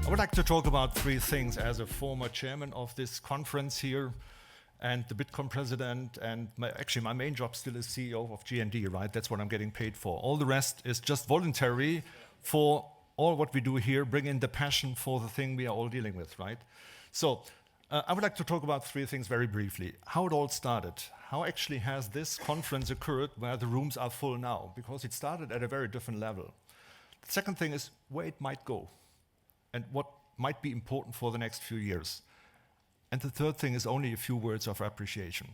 I would like to talk about three things as a former chairman of this conference here and the Bitkom president, and my main job still is CEO of G&D, right? That's what I'm getting paid for. All the rest is just voluntary for all what we do here, bring in the passion for the thing we are all dealing with, right? So I would like to talk about three things very briefly. How it all started. How actually has this conference occurred where the rooms are full now? Because it started at a very different level. The second thing is where it might go and what might be important for the next few years. And the third thing is only a few words of appreciation,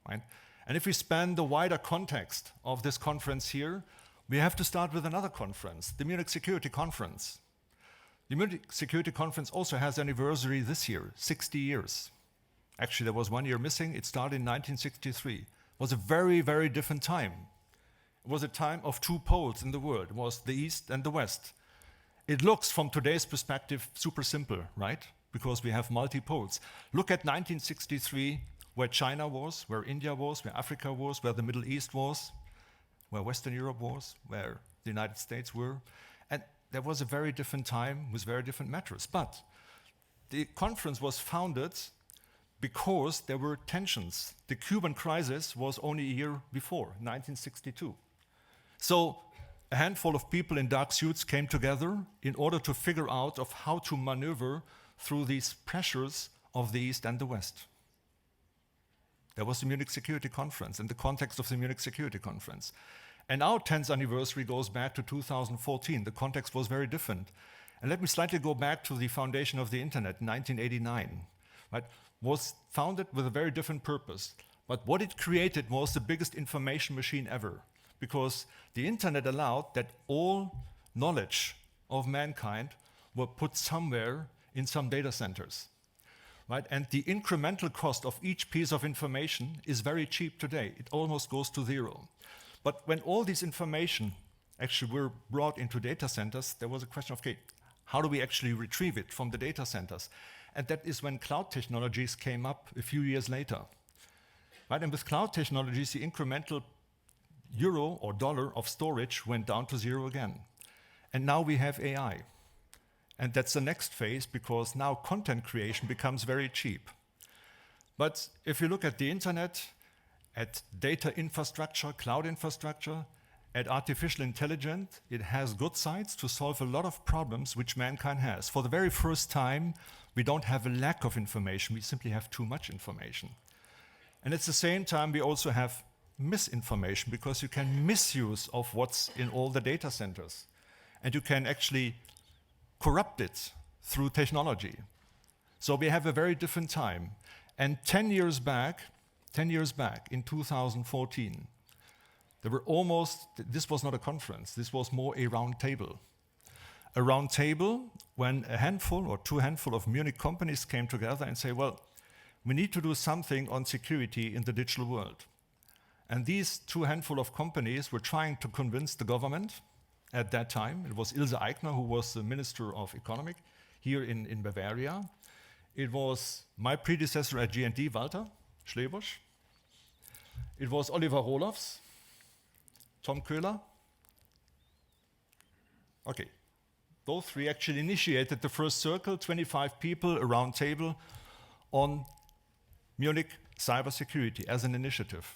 right? And if we span the wider context of this conference here, we have to start with another conference, the Munich Security Conference. The Munich Security Conference also has an anniversary this year, 60 years. Actually, there was 1 year missing. It started in 1963. It was a very, very different time. It was a time of two poles in the world. It was the East and the West. It looks, from today's perspective, super simple, right? Because we have multi-poles. Look at 1963, where China was, where India was, where Africa was, where the Middle East was, where Western Europe was, where the United States were. And there was a very different time with very different matters. But the conference was founded because there were tensions. The Cuban crisis was only a year before, 1962. So a handful of people in dark suits came together in order to figure out of how to maneuver through these pressures of the East and the West. There was the Munich Security Conference in the context of the Munich Security Conference. And our 10th anniversary goes back to 2014. The context was very different. And let me slightly go back to the foundation of the internet in 1989. Right? Was founded with a very different purpose. But what it created was the biggest information machine ever, because the internet allowed that all knowledge of mankind were put somewhere in some data centers. Right? And the incremental cost of each piece of information is very cheap today. It almost goes to zero. But when all this information actually were brought into data centers, there was a question of, okay, how do we actually retrieve it from the data centers? And that is when cloud technologies came up a few years later. Right? And with cloud technologies, the incremental euro or dollar of storage went down to zero again. And now we have AI. And that's the next phase, because now content creation becomes very cheap. But if you look at the internet, at data infrastructure, cloud infrastructure, at artificial intelligence, it has good sides to solve a lot of problems which mankind has. For the very first time, we don't have a lack of information, we simply have too much information. And at the same time, we also have misinformation, because you can misuse of what's in all the data centers. And you can actually corrupt it through technology. So we have a very different time. And 10 years back, in 2014, there were this was not a conference, this was more a round table. A round table when a handful or two handful of Munich companies came together and say, well, we need to do something on security in the digital world. And these two handful of companies were trying to convince the government at that time. It was Ilse Aigner, who was the Minister of Economic here in Bavaria. It was my predecessor at G&D, Walter Schlebusch. It was Oliver Roelofs, Tom Köhler. Okay, those three actually initiated the first circle, 25 people, a round table on Munich cybersecurity as an initiative.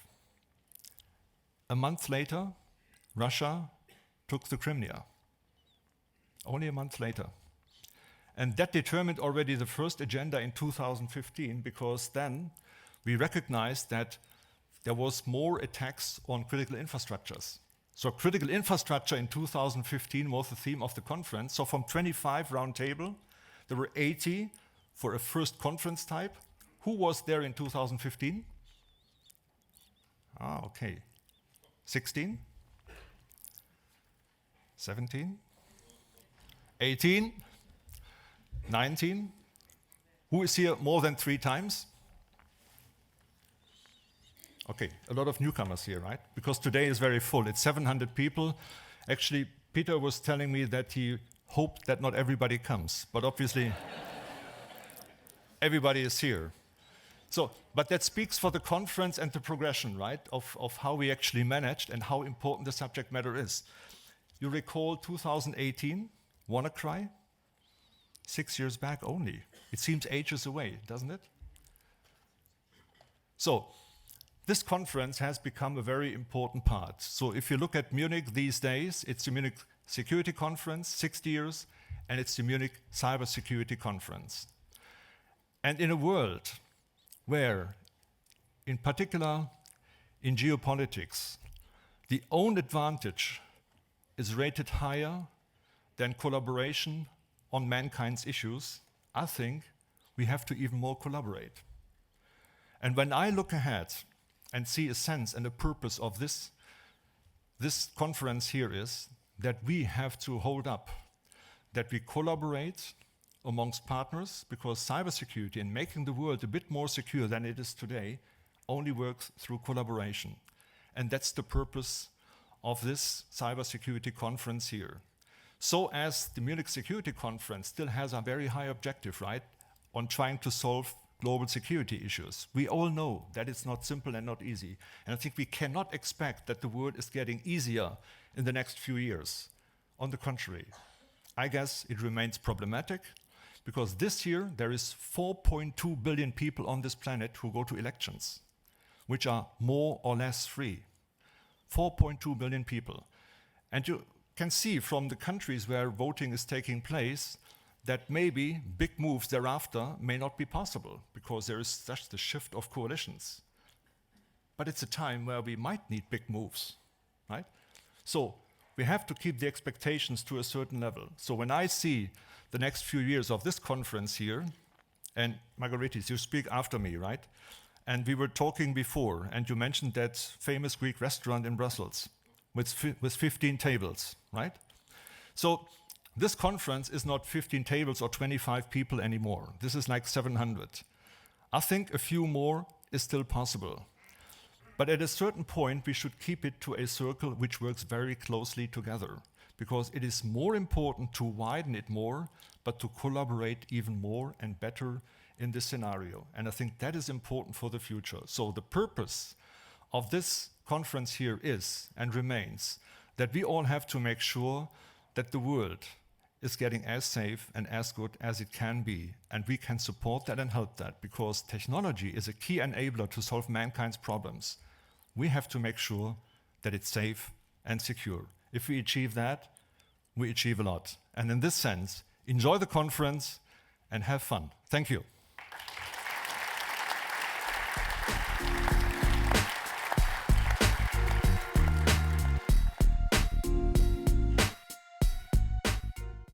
A month later, Russia took the Crimea. Only a month later. And that determined already the first agenda in 2015, because then we recognized that there was more attacks on critical infrastructures. So critical infrastructure in 2015 was the theme of the conference. So from 25 round table, there were 80 for a first conference type. Who was there in 2015? Okay. 16? 17? 18? 19? Who is here more than 3 times? Okay, a lot of newcomers here, right? Because today is very full. It's 700 people. Actually, Peter was telling me that he hoped that not everybody comes, but obviously everybody is here. So, but that speaks for the conference and the progression, right, of how we actually managed and how important the subject matter is. You recall 2018, WannaCry? 6 years back only. It seems ages away, doesn't it? So, this conference has become a very important part. So if you look at Munich these days, it's the Munich Security Conference, 60 years, and it's the Munich Cybersecurity Conference. And in a world where, in particular in geopolitics, the own advantage is rated higher than collaboration on mankind's issues, I think we have to even more collaborate. And when I look ahead and see a sense and a purpose of this conference here is that we have to hold up, that we collaborate amongst partners, because cybersecurity and making the world a bit more secure than it is today only works through collaboration. And that's the purpose of this cybersecurity conference here. So as the Munich Security Conference still has a very high objective, right, on trying to solve global security issues. We all know that it's not simple and not easy. And I think we cannot expect that the world is getting easier in the next few years. On the contrary, I guess it remains problematic, because this year there is 4.2 billion people on this planet who go to elections, which are more or less free. 4.2 billion people. And you can see from the countries where voting is taking place that maybe big moves thereafter may not be possible, because there is such the shift of coalitions. But it's a time where we might need big moves, right? So we have to keep the expectations to a certain level. So when I see the next few years of this conference here, and Margaritis, you speak after me, right? And we were talking before, and you mentioned that famous Greek restaurant in Brussels with 15 tables, right? So this conference is not 15 tables or 25 people anymore. This is like 700. I think a few more is still possible. But at a certain point, we should keep it to a circle which works very closely together, because it is more important to widen it more, but to collaborate even more and better in this scenario. And I think that is important for the future. So the purpose of this conference here is and remains that we all have to make sure that the world is getting as safe and as good as it can be. And we can support that and help that, because technology is a key enabler to solve mankind's problems. We have to make sure that it's safe and secure. If we achieve that, we achieve a lot. And in this sense, enjoy the conference and have fun. Thank you.